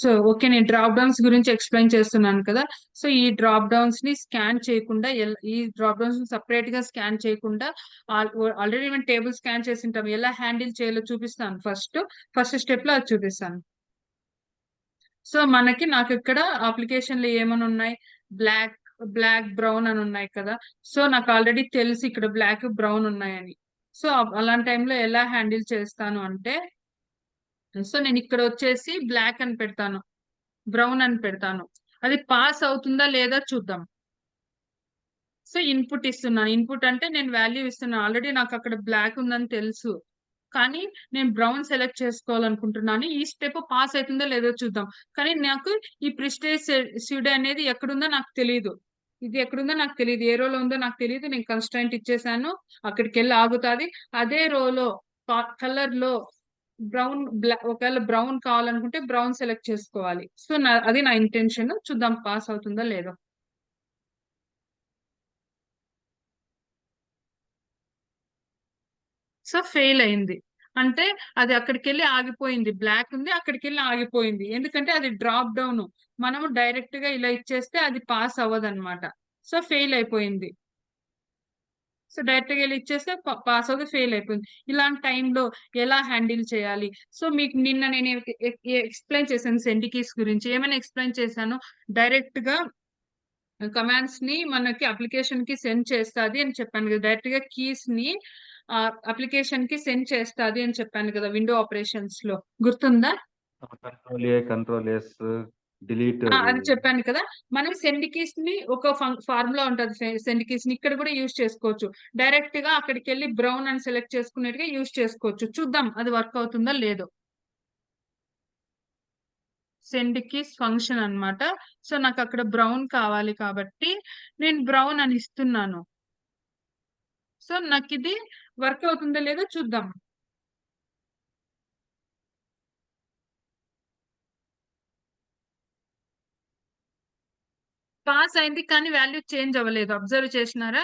So okay, నేను drop downs గురించి explain చేస్తున్నాను కదా. సో ఈ డ్రాప్ డౌన్స్ ని స్కాన్ చేయకుండా ఈ డ్రాప్ డౌన్స్ సపరేట్ గా స్కాన్ చేయకుండా ఆల్రెడీ మనం టేబుల్ స్కాన్ చేసి ఉంటాం, ఎలా హ్యాండిల్ చేయాలో చూపిస్తాను. ఫస్ట్ స్టెప్ లో అది చూపిస్తాను. సో నాకు ఇక్కడ అప్లికేషన్ లో ఏమని ఉన్నాయి, బ్లాక్ బ్లాక్ బ్రౌన్ అని ఉన్నాయి కదా. సో నాకు ఆల్రెడీ తెలుసు ఇక్కడ బ్లాక్ బ్రౌన్ ఉన్నాయని. సో అలాంటి టైంలో ఎలా హ్యాండిల్ చేస్తాను అంటే, సో నేను ఇక్కడ వచ్చేసి బ్లాక్ అని పెడతాను, బ్రౌన్ అని పెడతాను. అది పాస్ అవుతుందా లేదా చూద్దాం. సో ఇన్పుట్ ఇస్తున్నాను. ఇన్పుట్ అంటే నేను వాల్యూ ఇస్తున్నాను. ఆల్రెడీ నాకు అక్కడ బ్లాక్ ఉందని తెలుసు, కానీ నేను బ్రౌన్ సెలెక్ట్ చేసుకోవాలనుకుంటున్నాను. ఈ స్టెప్ పాస్ అవుతుందో లేదో చూద్దాం. కానీ నాకు ఈ ప్రిస్టేజ్ స్యూడ్ అనేది ఎక్కడుందో నాకు తెలియదు. ఇది ఎక్కడుందో నాకు తెలియదు, ఏ రోలో ఉందో నాకు తెలియదు. నేను కన్స్ట్రైంట్ ఇచ్చేసాను, అక్కడికి వెళ్ళి ఆగుతుంది. అదే రోలో కలర్ లో బ్రౌన్, ఒకవేళ బ్రౌన్ కావాలనుకుంటే బ్రౌన్ సెలెక్ట్ చేసుకోవాలి. సో అది నా ఇంటెన్షన్. చూద్దాం పాస్ అవుతుందో లేదో. సో ఫెయిల్ అయింది. అంటే అది అక్కడికి వెళ్ళి ఆగిపోయింది, బ్లాక్ ఉంది అక్కడికి వెళ్ళి ఆగిపోయింది. ఎందుకంటే అది డ్రాప్ డౌన్, మనము డైరెక్ట్ గా ఇలా ఇచ్చేస్తే అది పాస్ అవ్వదు అనమాట. సో ఫెయిల్ అయిపోయింది. సో డైరెక్ట్ గా వెళ్ళి ఇచ్చేస్తే పాస్ అవ్వదు, ఫెయిల్ అయిపోయింది. ఇలాంటి టైంలో ఎలా హ్యాండిల్ చేయాలి? సో మీకు నిన్న నేను ఎక్స్ప్లెయిన్ చేశాను సెండ్ కీస్ గురించి. ఏమైనా ఎక్స్ప్లెయిన్ చేశాను? డైరెక్ట్ గా కమాండ్స్ ని మనకి అప్లికేషన్ కి సెండ్ చేస్తుంది అని చెప్పాను కదా. డైరెక్ట్ గా కీస్ ని అప్లికేషన్ కి సెండ్ చేస్తుంది అని చెప్పాను కదా, విండో ఆపరేషన్స్ లో. గుర్తుందా? Control A, control yes, delete. అది చెప్పాను కదా. మనం సెండ్ కీస్ ని ఒక ఫార్ములా ఉంటది, సెండ్ కీస్ ని ఇక్కడ కూడా యూజ్ చేసుకోవచ్చు. డైరెక్ట్ గా అక్కడికి వెళ్ళి బ్రౌన్ అని సెలెక్ట్ చేసుకునేట్టుగా యూజ్ చేసుకోవచ్చు. చూద్దాం అది వర్క్ అవుతుందో లేదో. సెండ్ కీస్ ఫంక్షన్ అన్నమాట. సో నాకు అక్కడ బ్రౌన్ కావాలి కాబట్టి నేను బ్రౌన్ అని ఇస్తున్నాను. సో నాకు ఇది వర్క్ అవుతుందో లేదో చూద్దాం. పాస్ అయింది కానీ వాల్యూ చేంజ్ అవ్వలేదు. అబ్జర్వ్ చేసినారా?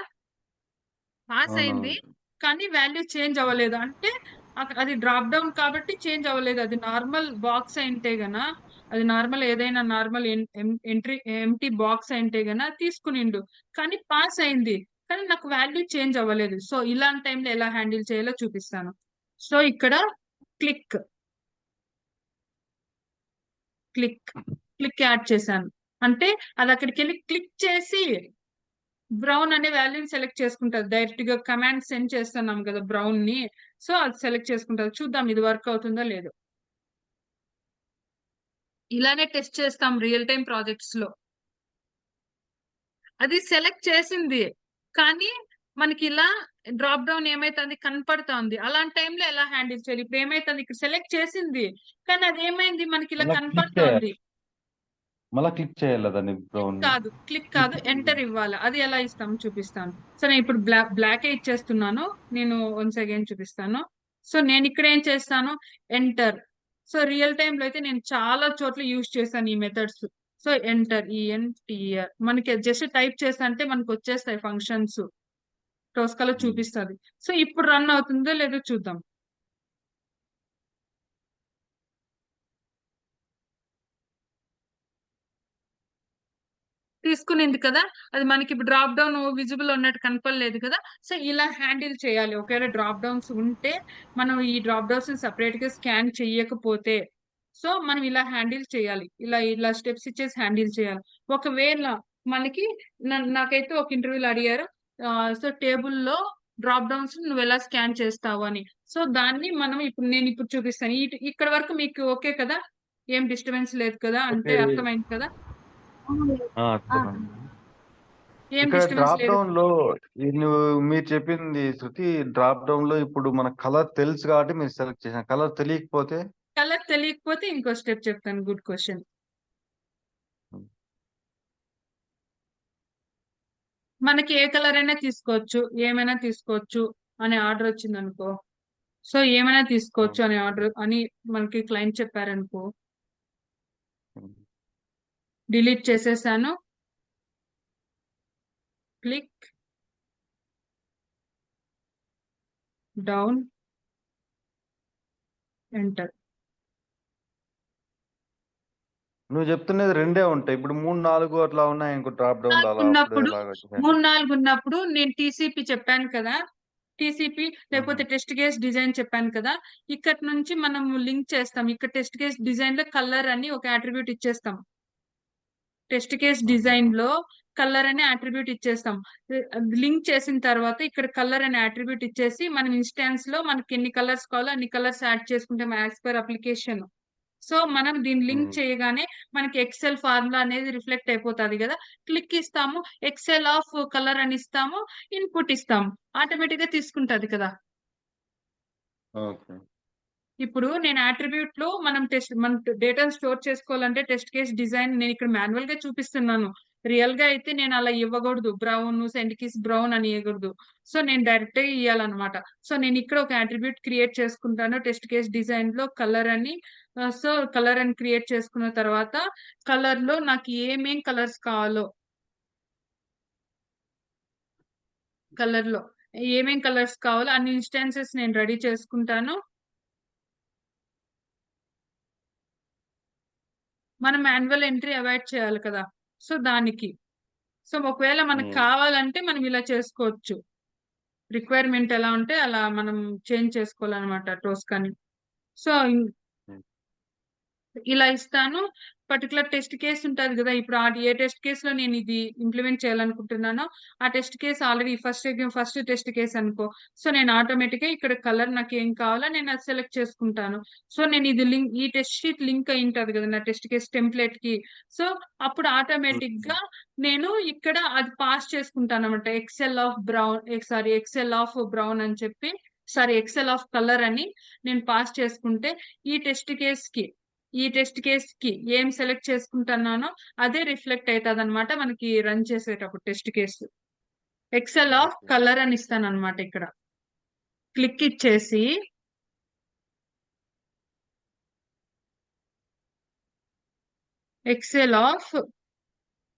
పాస్ అయింది అవునవును. కానీ వాల్యూ చేంజ్ అవ్వలేదు. అంటే అది డ్రాప్ డౌన్ కాబట్టి చేంజ్ అవ్వలేదు. అది నార్మల్ బాక్స్ అయింటే గన, అది నార్మల్ ఏదైనా నార్మల్ ఎంట్రీ ఎంటీ బాక్స్ అయింటే గన తీసుకునిండు, కానీ పాస్ అయింది. కానీ నాకు వాల్యూ చేంజ్ అవ్వలేదు. సో ఇలాంటి టైంలో ఎలా హ్యాండిల్ చేయాలో చూపిస్తాను. సో ఇక్కడ క్లిక్ క్లిక్ క్లిక్ యాడ్ చేశాను. అంటే అది అక్కడికి వెళ్ళి క్లిక్ చేసి బ్రౌన్ అనే వాల్యూని సెలెక్ట్ చేసుకుంటుంది. డైరెక్ట్ గా కమాండ్ సెండ్ చేస్తున్నాం కదా బ్రౌన్ ని. సో అది సెలెక్ట్ చేసుకుంటుంది. చూద్దాం ఇది వర్క్ అవుతుందో లేదో. ఇలానే టెస్ట్ చేస్తాం రియల్ టైం ప్రాజెక్ట్స్ లో. అది సెలెక్ట్ చేసింది కానీ మనకి ఇలా డ్రాప్ డౌన్ ఏమైతుంది కనపడుతోంది. అలాంటి టైంలో ఎలా హ్యాండిల్ చేయాలి? ఇప్పుడు ఏమైతుంది, ఇక్కడ సెలెక్ట్ చేసింది కానీ అది ఏమైంది మనకి ఇలా మళ్ళా క్లిక్ చేయాలి, కనపడుతోంది. మళ్ళా క్లిక్ చేయాలి దాన్ని బ్రౌన్. క్లిక్ కాదు, క్లిక్. ఎంటర్ ఇవ్వాలి. అది ఎలా ఇస్తాం చూపిస్తాను. సో నేను ఇప్పుడు బ్లాక్ ఇచ్చేస్తున్నాను. నేను వన్స్ అగైన్ చూపిస్తాను. సో నేను ఇక్కడ ఏం చేస్తాను, ఎంటర్. సో రియల్ టైమ్ లో అయితే నేను చాలా చోట్ల యూజ్ చేశాను ఈ మెథడ్స్. సో ఎంటర్, ఈఎన్టీఆర్, మనకి జస్ట్ టైప్ చేస్తా అంటే మనకు వచ్చేస్తాయి ఫంక్షన్స్. టోస్కాలో చూపిస్తుంది. సో ఇప్పుడు రన్ అవుతుందో లేదో చూద్దాం. తీసుకునింది కదా, అది మనకి ఇప్పుడు డ్రాప్ డౌన్ విజిబుల్ ఉన్నట్టు కనపడలేదు కదా. సో ఇలా హ్యాండిల్ చేయాలి. ఒకవేళ డ్రాప్ డౌన్స్ ఉంటే మనం ఈ డ్రాప్ డౌన్స్ సపరేట్ గా స్కాన్ చేయకపోతే, సో మనం ఇలా హ్యాండిల్ చేయాలి. ఇలా ఇలా స్టెప్స్ ఇచ్చేసి హ్యాండిల్ చేయాలి. ఒకవేళ మనకి నాకైతే ఒక ఇంటర్వ్యూలో అడిగారు, సో టేబుల్లో డ్రాప్ డౌన్స్ నువ్వు ఎలా స్కాన్ చేస్తావు అని. సో దాన్ని మనం నేను ఇప్పుడు చూపిస్తాను. ఇక్కడ వరకు మీకు ఓకే కదా, ఏం డిస్టర్బెన్స్ లేదు కదా, అంటే ఓకే. అర్థమైంది కదా. అర్థమైంది. ఏం ఇక్కడ డిస్టర్బెన్స్ డ్రాప్ లేదు. డౌన్ లో మీరు చెప్పింది శృతి, డ్రాప్ డౌన్ లో ఇప్పుడు మన కలర్ తెలుసు కాబట్టి మీరు సెలెక్ట్ చేసిన, కలర్ తెలియకపోతే. కలర్ తెలియకపోతే ఇంకో స్టెప్ చెప్తాను. Good question. మనకి ఏ కలర్ అయినా తీసుకోవచ్చు, ఏమైనా తీసుకోవచ్చు అనే ఆర్డర్ వచ్చింది అనుకో. సో ఏమైనా తీసుకోవచ్చు అనే ఆర్డర్ అని మనకి క్లయింట్ చెప్పారనుకో, డిలీట్ చేసేసాను. Click down, enter. నువ్వు చెప్తున్నది రెండే ఉంటాయి. ఇప్పుడు 3, 4 అట్లా ఉన్నాయనుకో డ్రాప్ డౌన్‌లో అలా అప్పుడు ఉన్నప్పుడు ఎలాగ చేయాలి? 3, 4 ఉన్నప్పుడు నేను టీసీపీ చెప్పాను కదా! టీసీపీ హుహు. లేకపోతే టెస్ట్ కేస్ డిజైన్ చెప్పాను కదా! ఇక్కడి నుంచి మనం లింక్ చేస్తాం. ఇక్కడ టెస్ట్ కేస్ డిజైన్‌లో కలర్ అని ఒక అట్రిబ్యూట్ ఇచ్చేస్తాం. టెస్ట్ కేస్ ఆహాహా! డిజైన్‌లో కలర్ అనే అట్రిబ్యూట్ ఇచ్చేస్తాం. లింక్ చేసిన తర్వాత ఇక్కడ కలర్ అనే అట్రిబ్యూట్ ఇచ్చేసి మనం ఇన్‌స్టాన్స్‌లో మనకి ఎన్ని కలర్స్ కావాలో అన్ని కలర్స్ యాడ్ చేసుకుంటాం యాస్ పర్ అప్లికేషన్. సో, మనం దీన్ని లింక్ హ్మ్. చేయగానే మనకి ఎక్సెల్ ఫార్ములా అనేది రిఫ్లెక్ట్ అయిపోతది గదా! క్లిక్ ఇస్తాము. ఎక్సెల్ ఆఫ్ కలర్ అని ఇస్తాము. ఇన్‌పుట్ ఇస్తాము. ఆటోమేటిక్‌గా తీసుకుంటది కదా! ఓకే. ఇప్పుడు నేను అట్రిబ్యూట్‌లో మనం డేటాను స్టోర్ చేసుకోవాలంటే టెస్ట్ కేస్ డిజైన్ నేనిక్కడ మాన్యువల్‌గా చూపిస్తున్నాను. రియల్‌గా అయితే నేను అలా ఇవ్వకూడదు. సెండ్ కీస్ బ్రౌన్ అని ఇయ్యకూడదు. సో, నేను డైరెక్ట్‌గా ఇయ్యాలన్నమాట. సో, నేనిక్కడ ఒక అట్రిబ్యూట్ క్రియేట్ చేసుకుంటాను. టెస్ట్ కేస్ డిజైన్‌లో కలర్ అని సో, కలర్ అని క్రియేట్ చేసుకున్న తర్వాత కలర్‌లో నాకు ఏమేం కలర్స్ కావాలో కలర్‌లో ఏమేం కలర్స్ కావాలో అన్ని ఇన్‌స్టాన్సెస్ నేను రెడీ చేసుకుంటాను. మనం మాన్యువల్ ఎంట్రీ అవాయిడ్ చేయాలి కదా! సో, దానికి. సో, ఒకవేళ మనకు హ్మ్. కావాలంటే మనం ఇలా చేసుకోవచ్చు. రిక్వైర్‌మెంట్ ఎలా ఉంటే అలా మనం చేంజ్ చేసుకోవాలనమాట టోస్‌కని. సో, హ్మ్. ఇలా ఇస్తాను. పర్టిక్యులర్ టెస్ట్ కేస్ ఉంటది గదా! ఇప్పుడు ఏ టెస్ట్ కేస్‌లో నేనిది ఇంప్లిమెంట్ చేయాలనుకుంటున్నానో, ఆ test case already first test case అనుకో. సో, నేను ఆటోమేటిక్‌గా ఇక్కడ కలర్ నాకేం కావాలో నేనది సెలెక్ట్ చేసుకుంటాను. సో, నేనిది ఈ టెస్ట్ షీట్ లింక్ అయ్యుంటది గదా! నా టెస్ట్ కేస్ టెంప్లేట్‌కి. సో, అప్పుడు హ్మ్. ఆటోమేటిక్‌గా నేను ఇక్కడ అది పాస్ చేసుకుంటానన్నమాట. ఎక్సెల్ ఆఫ్ బ్రౌన్ అని చెప్పి ఎక్సెల్ ఆఫ్ కలర్ అని నేను పాస్ చేసుకుంటే ఈ టెస్ట్ కేస్‌కి ఈ టెస్ట్ కేస్‌కి ఏం సెలెక్ట్ చేసుకుంటున్నానో అదే రిఫ్లెక్ట్ అయితదనమాట మనకి రన్ చేసేటప్పుడు test case. Excel off okay. Colour అని ఇస్తాననమాట ఇక్కడ. క్లిక్ ఇచ్చేసి ఎక్సెల్ ఆఫ్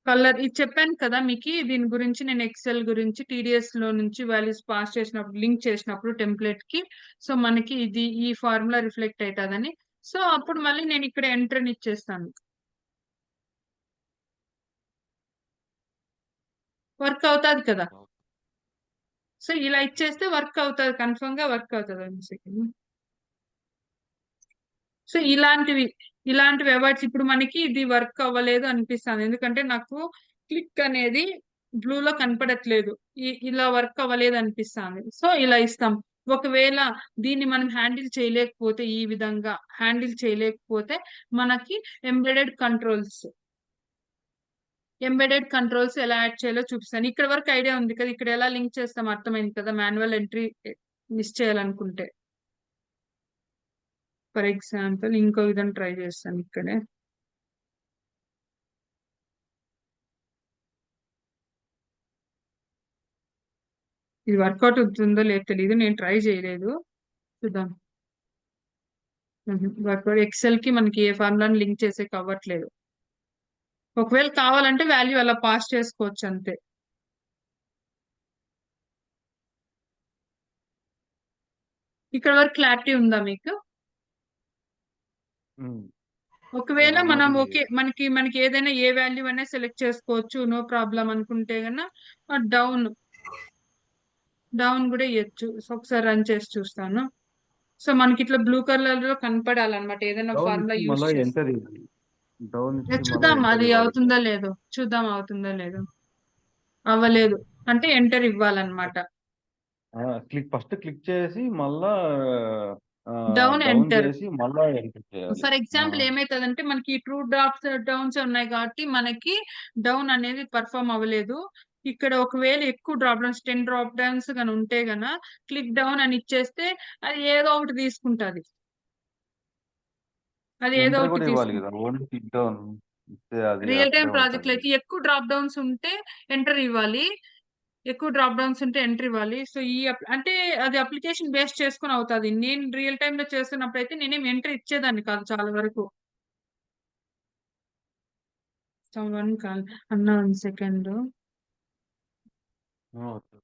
కలర్ ఇది చెప్పాను కదా! దీని గురించి నేను ఎక్సెల్ గురించి టీడీఎస్‌లో నుంచి వాల్యూస్ పాస్ చేసినప్పుడు, లింక్ చేసినప్పుడు టెంప్లేట్‌కి సో, మనకి ఈ ఫార్ములా రిఫ్లెక్ట్ అయితదని. సో, అప్పుడు మళ్ళీ నేను ఇక్కడ ఎంటర్ అని ఇచ్చేస్తాను. వర్క్ అవుతది కదా! ఓకే. సో, ఇలా ఇచ్చేస్తే వర్క్ అవుతది. కన్ఫర్మ్‌గా వర్క్ అవుతది. One second. సో, ఇలాంటివి అవాయిడ్స్ ఇప్పుడు మనకి ఇది వర్క్ అవ్వలేదు అనిపిస్తాంది. ఎందుకంటే నాకు క్లిక్ అనేది బ్లూలో కనపడట్లేదు. ఇలా వర్క్ అవ్వలేదు అనిపిస్తాంది. సో, ఇలా ఇస్తాం. ఒకవేళ దీన్ని మనం ఈ విధంగా హ్యాండిల్ చేయలేకపోతే మనకి ఎంబెడెడ్ కంట్రోల్స్ ఎంబెడెడ్ కంట్రోల్స్ ఎలా యాడ్ చేయాలో చూపిస్తాను. ఇక్కడి వరకు ఐడియా ఉంది కదా! ఇక్కడ ఎలా లింక్ చేస్తాం అర్థమైంది కదా! మాన్యువల్ ఎంట్రీ మిస్ చేయాలనుకుంటే. ఫర్ ఎగ్జాంపుల్ ఇంకో విధంగా ట్రై చేస్తాను ఇక్కడే. ఇది వర్కౌట్ అవుతుందో లేదో తెలీదు. నేను ట్రై చేయలేదు. చూద్దాం. వర్కౌట్ ఎక్సెల్‌కి మనకి ఏ ఫార్ములాని లింక్ చేసేకి అవ్వట్లేదు. ఒకవేళ కావాలంటే వాల్యూ అలా పాస్ చేసుకోవచ్చు అంతే. ఇక్కడ వరకు క్లారిటీ ఉందా మీకు? హ్మ్. ఒకవేళ మనం మరి ఓకే. మనకి ఏదైనా ఏ వాల్యూ అయినా సెలెక్ట్ చేసుకోవచ్చు. నో ప్రాబ్లమ్ అనుకుంటే డౌన్, డౌన్ గూడా ఇయొచ్చు. సో, ఒకసారి రన్ చేసి చూస్తాను. సో, మనకిట్లా బ్లూ కలర్‌లో కనపడాలన్నమాట. ఏదైనా డౌన్ ఫార్ములా ఇచ్చి యూజ్ మళ్ళా చేసి. ఎంటర్ ఇవ్వాలి. డౌన్ ఇచ్చి మళ్ళా చూద్దాం ఎంటర్ అది ఇవ్వాలి. అవుతుందో లేదో. చూద్దాం అవుతుందో లేదో. అవ్వలేదు. అంటే ఎంటర్ ఇవ్వాలన్నమాట. ఆ! ఫస్ట్ క్లిక్ చేసి మళ్ళా డౌన్, డౌన్ ఎంటర్. చేసి మళ్ళా ఎంటర్ చేయాలి. ఫర్ ఆ! ఎగ్జాంపుల్ ఏమైతదంటే మనకి ట్రూ డ్రాప్స్, డౌన్స్ ఉన్నాయి కాబట్టి మనకి డౌన్ అనేది పెర్ఫార్మ్ అవ్వలేదు. ఇక్కడ ఒకవేళ ఎక్కువ డ్రాప్ డౌన్స్ 10 డ్రాప్ డౌన్స్ గాని ఉంటే క్లిక్ డౌన్ అని ఇచ్చేస్తే అది ఏదో ఒకటి తీసుకుంటది. అది ఏదో ఎంటర్ ఒకటి కూడా ఇవ్వాలి తీసుకుంటది. కదా! ఓన్లీ క్లిక్ డౌన్ ఇస్తే అది రియల్ టైమ్ అక్కడే ఉంటది. ప్రాజెక్ట్‌లకి ఎక్కువ డ్రాప్ డౌన్స్ ఉంటే ఎంటర్ ఇవ్వాలి. ఎక్కువ డ్రాప్ డౌన్స్ ఉంటే ఎంటర్ ఇవ్వాలి. సో, అంటే అది అప్లికేషన్ బేస్ చేసుకొని అవుతది. నేను రియల్ టైమ్‌లో చేస్తున్నప్పుడైతే నేనేమి ఎంటర్ ఇచ్చేదాన్ని కాదు చాలా వరకు. సమ్‌వన్ కాల్ అన్న 1 సెకండు. ఓకే.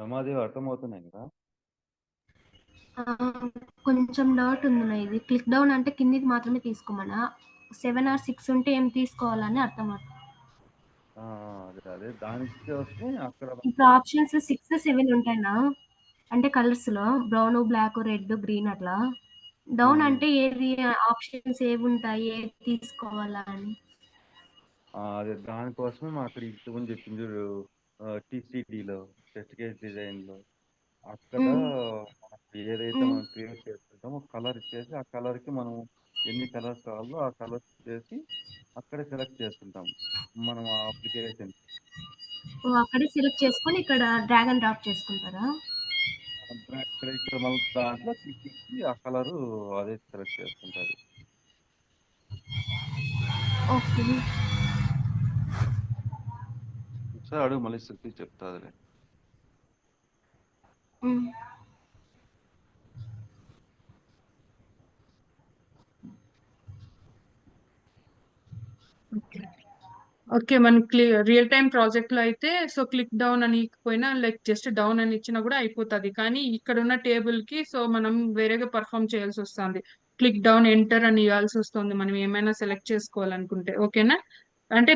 రమాదేవి అర్థమవుతున్నాయి కదా. ఆ, కొంచెం డౌట్ ఉంది నా. ఇది క్లిక్ డౌన్ అంటే కిందికి మాత్రమే తీసుకోమన్నా, 7 or 6 ఉంటే ఏం తీసుకోవాలని అర్థం అవుతుంది. ఆ, అదే అదే దానికోసమే అక్కడ ఇప్పుడు ఆప్షన్స్ 6, 7 ఉంటాయినా, అంటే కలర్స్ లో బ్రౌన్, బ్లాక్, రెడ్, గ్రీన్ అట్లా. డౌన్ ఉమ్, అంటే ఏది ఆప్షన్స్ ఏవి ఉంటాయి, ఏది తీసుకోవాలా అని. అదే దానికోసమే మనం అక్కడ ఇంతకుముందు చెప్పింది చూడు, టీసీడీలో టెస్ట్ కేస్ డిజైన్ లో అక్కడ ఉమ్, మనకి ఏదైతే ఉమ్. మనం క్రియేట్ చేస్తుంటామో కలర్ ఇచ్చేసి ఆ కలర్ కి మనం ఎన్ని కలర్స్ కావాలో ఆ కలర్స్ ఇచ్చేసి అక్కడే సెలెక్ట్ చేస్తుంటాం మనం ఆ అప్లికేషన్. ఓ, అక్కడే సెలెక్ట్ చేసుకొని ఇక్కడ డ్రాగ్ అండ్ డ్రాప్ చేసుకుంటారా? ఇక్కడ మళ్ళీ దాంట్లో క్లిక్ ఇచ్చి ఆ కలరు అదే సెలెక్ట్ చేసుకుంటుంది. ఓకే. ఒకసారి అడుగు మళ్ళీ శృతి చెప్తాదిలే. ఉమ్. ఓకే, మన రియల్ టైమ్ ప్రాజెక్ట్ లో అయితే సో క్లిక్ డౌన్ అని పోయినా లైక్ జస్ట్ డౌన్ అని ఇచ్చినా కూడా అయిపోతుంది. కానీ ఇక్కడ ఉన్న టేబుల్ కి సో మనం వేరేగా పర్ఫామ్ చేయాల్సి వస్తుంది. క్లిక్ డౌన్ ఎంటర్ అని ఇవ్వాల్సి వస్తుంది మనం ఏమైనా సెలెక్ట్ చేసుకోవాలనుకుంటే. ఓకేనా? అంటే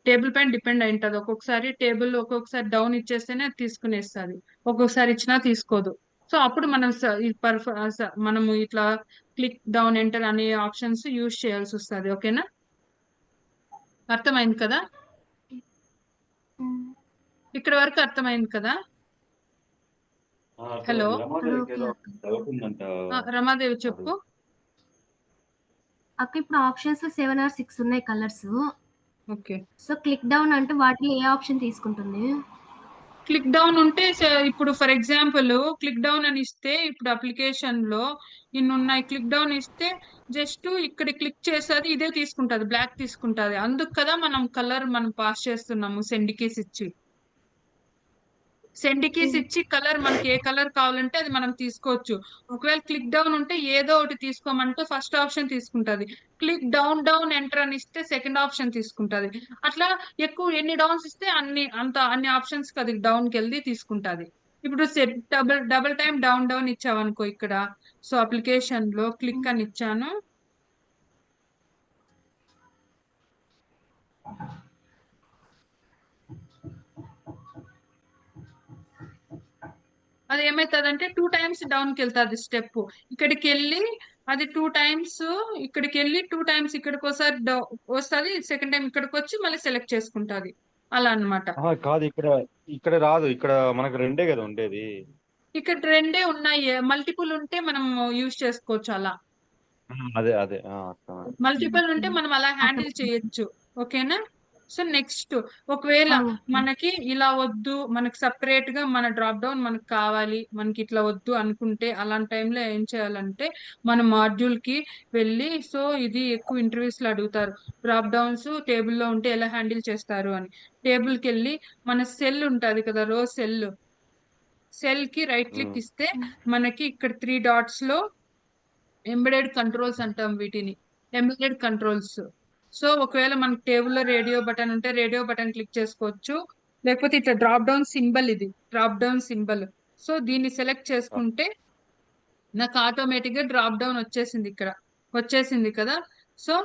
టేబుల్ పైన డిపెండ్ అయి ఉంటుంది. ఒక్కొక్కసారి టేబుల్ ఒక్కొక్కసారి డౌన్ ఇచ్చేస్తేనే అది తీసుకునేస్తుంది, ఒక్కొక్కసారి ఇచ్చినా తీసుకోదు. సో అప్పుడు మనం మనము ఇట్లా క్లిక్ డౌన్ ఎంటర్ అనే ఆప్షన్స్ యూజ్ చేయాల్సి వస్తుంది. ఓకేనా? అర్థమైంది కదా? ఉమ్. ఇక్కడ వరకు అర్థమైంది కదా? హలో ఓకే అక్క. డౌట్ ఉందంట. రమాదేవి చెప్పు. అక్క ఇప్పుడు ఆప్షన్స్ 7 or 6 ఉన్నాయి colours. Okay, so click down అంటే వాటిలో ఏ ఆప్షన్ తీసుకుంటుంది? క్లిక్ డౌన్ ఉంటే ఇప్పుడు ఫర్ ఎగ్జాంపుల్ క్లిక్ డౌన్ అని ఇస్తే ఇప్పుడు అప్లికేషన్ లో ఇన్ని ఉన్నాయి. క్లిక్ డౌన్ ఇస్తే జస్ట్ ఇక్కడ క్లిక్ చేసేది ఇదే తీసుకుంటది, బ్లాక్ తీసుకుంటది. అందుకు కదా మనం కలర్ మనం పాస్ చేస్తున్నాము సెండ్ కీస్ ఇచ్చి. సెండ్ కీస్ ఇచ్చి కలర్ మనకి ఏ కలర్ కావాలంటే అది మనం తీసుకోవచ్చు. ఒకవేళ క్లిక్ డౌన్ ఉంటే ఏదో ఒకటి తీసుకోమంటే ఫస్ట్ ఆప్షన్ తీసుకుంటది. క్లిక్ డౌన్ డౌన్ ఎంటర్ అని ఇస్తే సెకండ్ ఆప్షన్ తీసుకుంటది. అట్లా ఎక్కువ ఎన్ని డౌన్స్ ఇస్తే అన్ని ఆప్షన్స్ అది డౌన్ కి వెళ్ళి తీసుకుంటది. ఇప్పుడు set double double time down down ఇచ్చావనుకో ఇక్కడ, సో అప్లికేషన్ లో క్లిక్ అని ఇచ్చాను. అది ఏమైతుందంటే 2 times డౌన్ కి వెళ్తాది స్టెప్. ఇక్కడికి వెళ్ళి అది 2 times, ఇక్కడికి వెళ్ళి 2 times ఇక్కడికి ఒకసారి వస్తుంది, సెకండ్ టైం ఇక్కడికి వచ్చి మళ్ళీ సెలెక్ట్ చేసుకుంటది. అలా అన్నమాట. కాదు, ఇక్కడ ఇక్కడ రాదు. ఇక్కడ మనకు రెండే కదా ఉండేది. ఇక్కడ రెండే ఉన్నాయి, మల్టిపుల్ ఉంటే మనం యూజ్ చేసుకోవచ్చు అలా. అదే అదే అర్థమైంది. మల్టిపుల్ ఉంటే మనం అలా హ్యాండిల్ అర్థమైంది. చేయొచ్చు. ఓకేనా? సో నెక్స్ట్ ఒకవేళ ఓకే. మనకి ఇలా వద్దు, మనకి సపరేట్ గా మన డ్రాప్ డౌన్ మనకు కావాలి, మనకి ఇట్లా వద్దు అనుకుంటే అలాంటి టైంలో ఏం చేయాలంటే మన మాడ్యూల్ కి వెళ్ళి, సో ఇది ఎక్కువ ఇంటర్వ్యూస్ లో అడుగుతారు, డ్రాప్ డౌన్స్ టేబుల్లో ఉంటే ఎలా హ్యాండిల్ చేస్తారు అని. టేబుల్ కి వెళ్ళి మన సెల్ ఉంటది కదా, రో సెల్ కి రైట్ క్లిక్ ఇస్తే మనకి ఇక్కడ 3 dots లో ఎంబెడెడ్ కంట్రోల్స్ అంటాం వీటిని, ఎంబెడెడ్ కంట్రోల్స్. సో ఒకవేళ మనకి టేబుల్లో రేడియో బటన్ ఉంటే రేడియో బటన్ క్లిక్ చేసుకోవచ్చు, లేకపోతే ఇట్లా డ్రాప్ డౌన్ సింబల్, ఇది డ్రాప్ డౌన్ సింబల్. సో దీన్ని సెలెక్ట్ చేసుకుంటే నాకు ఆటోమేటిక్ గా డ్రాప్ డౌన్ వచ్చేసింది, ఇక్కడ వచ్చేసింది కదా. సో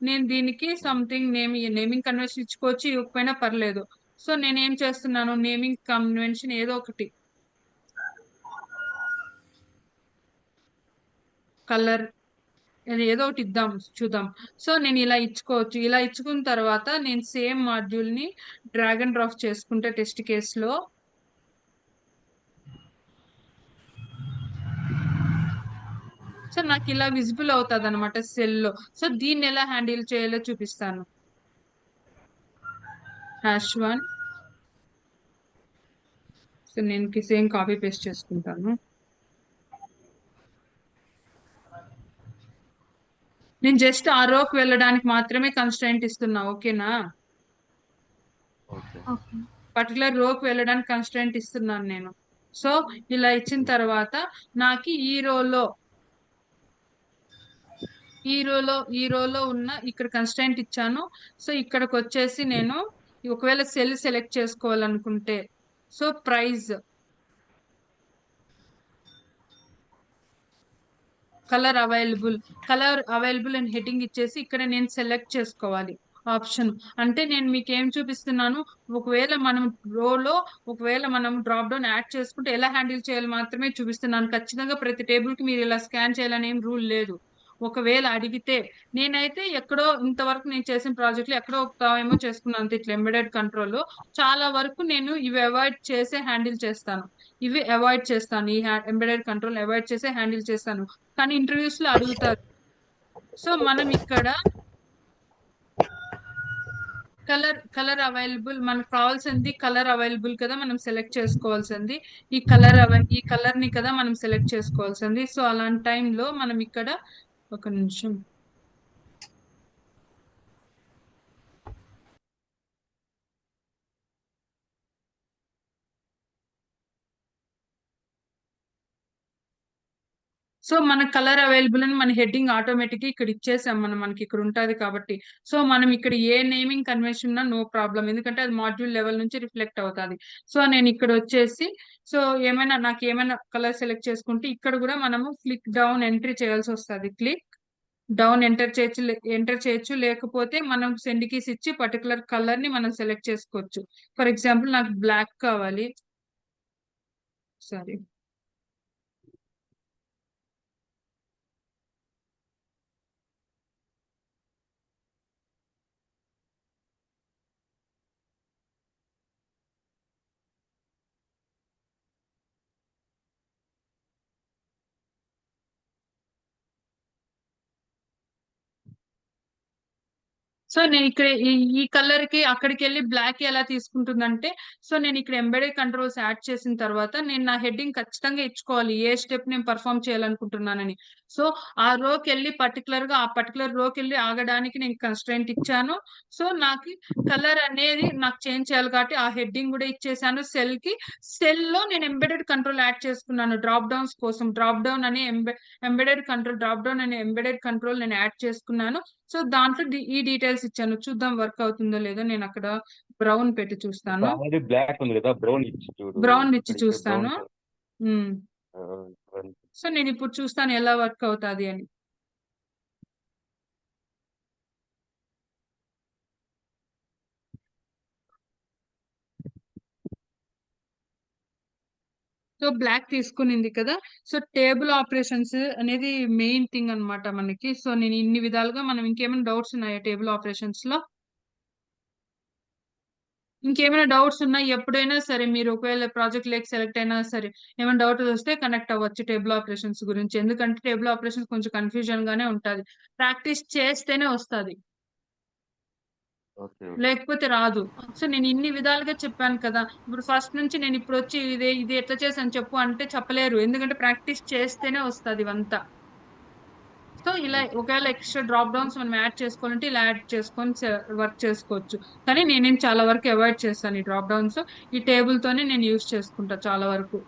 నేను దీనికి సంథింగ్ నేమింగ్ కన్వెన్షన్ ఇచ్చుకోవచ్చు, ఇవ్వకపోయినా పర్లేదు. సో నేనేం చేస్తున్నాను, నేమింగ్ కన్వెన్షన్ ఏదో ఒకటి, కలర్, అది ఏదో ఒకటి ఇద్దాం చూద్దాం. సో నేను ఇలా ఇచ్చుకోవచ్చు. ఇలా ఇచ్చుకున్న తర్వాత నేను సేమ్ మాడ్యూల్ ని డ్రాగ్ అండ్ డ్రాప్ చేసుకుంటే టెస్ట్ కేస్ లో సో నాకు ఇలా విజిబుల్ అవుతుంది అనమాట సెల్ లో. సో దీన్ని ఎలా హ్యాండిల్ చేయాలో చూపిస్తాను. #1. సో నేను సేమ్ కాపీ పేస్ట్ చేసుకుంటాను. నేను జస్ట్ ఆ రోకి వెళ్ళడానికి మాత్రమే కన్స్ట్రైంట్ ఇస్తున్నా. ఓకేనా? ఓకే. ఓకే. పర్టికులర్ రోకి వెళ్ళడానికి కన్స్ట్రైంట్ ఇస్తున్నాను నేను. సో ఇలా ఇచ్చిన తర్వాత నాకు ఈ రోలో ఉన్న ఇక్కడ కన్స్ట్రైంట్ ఇచ్చాను. సో ఇక్కడికి వచ్చేసి నేను ఒకవేళ సెల్ సెలెక్ట్ చేసుకోవాలనుకుంటే, సో ప్రైస్ కలర్ అవైలబుల్ అని హెడ్డింగ్ ఇచ్చేసి ఇక్కడ నేను సెలెక్ట్ చేసుకోవాలి ఆప్షన్. అంటే నేను మీకు ఏం చూపిస్తున్నాను, ఒకవేళ మనం డ్రాప్ డౌన్ యాడ్ చేసుకుంటే ఎలా హ్యాండిల్ చేయాలి మాత్రమే చూపిస్తున్నాను. ఖచ్చితంగా ప్రతి టేబుల్ కి మీరు ఇలా స్కాన్ చేయాలని ఏం రూల్ లేదు. ఒకవేళ అడిగితే, నేనైతే ఎక్కడో ఇంతవరకు నేను చేసిన ప్రాజెక్ట్ లో ఎక్కడో ఒక ఏమో చేసుకున్నాను అంతే, ఇట్లా ఎంబెడెడ్ కంట్రోల్. చాలా వరకు నేను ఇవి అవాయిడ్ చేసే హ్యాండిల్ చేస్తాను. ఈ ఎంబెడెడ్ కంట్రోల్ అవాయిడ్ చేసే హ్యాండిల్ చేస్తాను. కానీ ఇంటర్వ్యూస్ లో అడుగుతారు. సో మనం ఇక్కడ కలర్ అవైలబుల్, మనకు కావాల్సింది కలర్ అవైలబుల్ కదా మనం సెలెక్ట్ చేసుకోవాల్సింది. ఈ కలర్ ని కదా మనం సెలెక్ట్ చేసుకోవాల్సింది. సో అలాంటి టైంలో మనం ఇక్కడ ఒక నిమిషం, సో మన కలర్ అవైలబుల్ అని మన హెడ్డింగ్ ఆటోమేటిక్ ఇక్కడ ఇచ్చేసాం మనకి ఇక్కడ ఉంటది కాబట్టి. సో మనం ఇక్కడ ఏ నేమింగ్ కన్వెన్షన్ ఉన్నా నో ప్రాబ్లం, ఎందుకంటే అది మాడ్యూల్ లెవెల్ నుంచి రిఫ్లెక్ట్ అవుతుంది. సో నేను ఇక్కడ వచ్చేసి, సో నాకు ఏమైనా కలర్ సెలెక్ట్ చేసుకుంటే ఇక్కడ కూడా మనము క్లిక్ డౌన్ ఎంట్రీ చేయాల్సి వస్తుంది. క్లిక్ డౌన్ ఎంటర్ చేయొచ్చు, లేకపోతే మనం సెండ్ కీస్ ఇచ్చి పర్టికులర్ కలర్ ని మనం సెలెక్ట్ చేసుకోవచ్చు. ఫర్ ఎగ్జాంపుల్ నాకు బ్లాక్ కావాలి, సారీ సో నేను ఇక్కడ ఈ కలర్ కి అక్కడికి వెళ్ళి బ్లాక్ ఎలా తీసుకుంటుందంటే, సో నేను ఇక్కడ ఎంబెడెడ్ కంట్రోల్స్ యాడ్ చేసిన తర్వాత నేను నా హెడ్డింగ్ ఖచ్చితంగా ఇచ్చుకోవాలి ఏ స్టెప్ నేను పర్ఫామ్ చేయాలనుకుంటున్నానని. సో ఆ రోకి వెళ్ళి ఆ పర్టికులర్ రోకి వెళ్ళి ఆగడానికి నేను కన్స్ట్రెంట్ ఇచ్చాను. సో నాకు కలర్ అనేది నాకు చేంజ్ చేయాలి కాబట్టి ఆ హెడ్డింగ్ కూడా ఇచ్చేసాను. సెల్ లో నేను ఎంబెడెడ్ కంట్రోల్ యాడ్ చేసుకున్నాను డ్రాప్ డౌన్స్ కోసం. డ్రాప్ డౌన్ అనే ఎంబెడెడ్ కంట్రోల్ నేను యాడ్ చేసుకున్నాను. సో దాంట్లో ఈ డీటెయిల్స్ ఇచ్చాను. చూద్దాం వర్క్ అవుతుందో లేదో. నేను అక్కడ బ్రౌన్ పెట్టి చూస్తాను, బ్లాక్ ఉంది కదా, బ్రౌన్ ఇచ్చి చూడు. బ్రౌన్ ఇచ్చి చూస్తాను. సో నేను ఇప్పుడు చూస్తాను ఎలా వర్క్ అవుతుంది అని. సో బ్లాక్ తీసుకునింది కదా. సో టేబుల్ ఆపరేషన్స్ అనేది మెయిన్ థింగ్ అన్నమాట మనకి. సో నేను ఇన్ని విధాలుగా, మనం ఇంకేమైనా డౌట్స్ ఉన్నాయా టేబుల్ ఆపరేషన్స్ లో? ఇంకేమైనా డౌట్స్ ఉన్నా ఎప్పుడైనా సరే మీరు ఒకవేళ ప్రాజెక్ట్ లేక సెలెక్ట్ అయినా సరే ఏమైనా డౌట్ వస్తే కనెక్ట్ అవ్వచ్చు టేబుల్ ఆపరేషన్స్ గురించి. ఎందుకంటే టేబుల్ ఆపరేషన్స్ కొంచెం కన్ఫ్యూజన్ గానే ఉంటది, ప్రాక్టీస్ చేస్తేనే వస్తుంది, ఓకే లేకపోతే రాదు. సో నేను ఇన్ని విధాలుగా చెప్పాను కదా. ఇప్పుడు ఫస్ట్ నుంచి నేను ఇప్పుడు వచ్చి ఇది ఎట్లా చేశాను చెప్పు అంటే చెప్పలేరు, ఎందుకంటే ప్రాక్టీస్ చేస్తేనే వస్తుంది ఇవంతా. సో ఇలా ఒకవేళ ఎక్స్ట్రా డ్రాప్ డౌన్స్ మనం యాడ్ చేసుకోవాలంటే ఇలా యాడ్ చేసుకొని వర్క్ చేసుకోవచ్చు. కానీ నేనేం చాలా వరకు అవాయిడ్ చేస్తాను ఈ డ్రాప్ డౌన్స్. ఈ టేబుల్ తోనే నేను యూజ్ చేసుకుంటా చాలా వరకు.